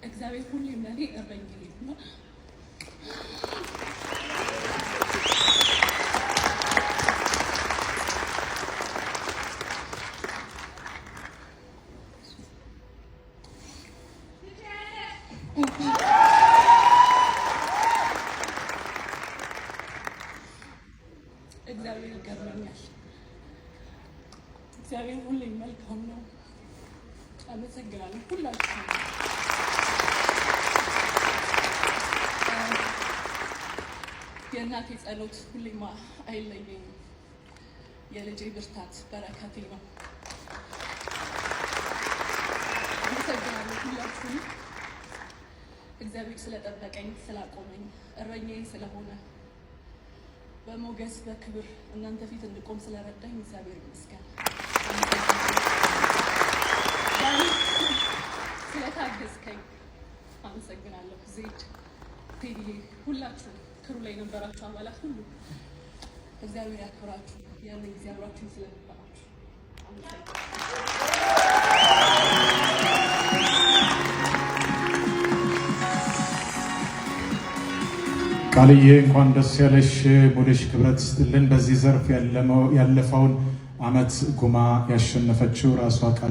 እግዚአብሔር ሁሌም ለኔ እረኛዬ ነው። እግዚአብሔር ይገርመኛል። እግዚአብሔር ሁሌም መልካም ነው። አመሰግናለሁ ሁላችሁም። የእናቴ ጸሎት ሁሌም አይለየኝም። የልጄ ብርታት በረከቴ ነው። አመሰግናለሁ ሁላችሁም። እግዚአብሔር ስለጠበቀኝ ስላቆመኝ እረኛዬ ስለሆነ በሞገስ በክብር እናንተ ፊት እንድቆም ስለረዳኝ እግዚአብሔር ይመስገን። ስለታገዝከኝ አመሰግናለሁ። ዜድ ቴዲ፣ ሁላችሁ ክሩ ላይ የነበራችሁ አባላት ሁሉ እግዚአብሔር ያክብራችሁ። ያን ጊዜ አብራችሁ ስለነበራችሁ ቃልዬ እንኳን ደስ ያለሽ። ሙሉሽ ክብረት ስትልን በዚህ ዘርፍ ያለፈውን ዓመት ጉማ ያሸነፈችው ራሷ ቃል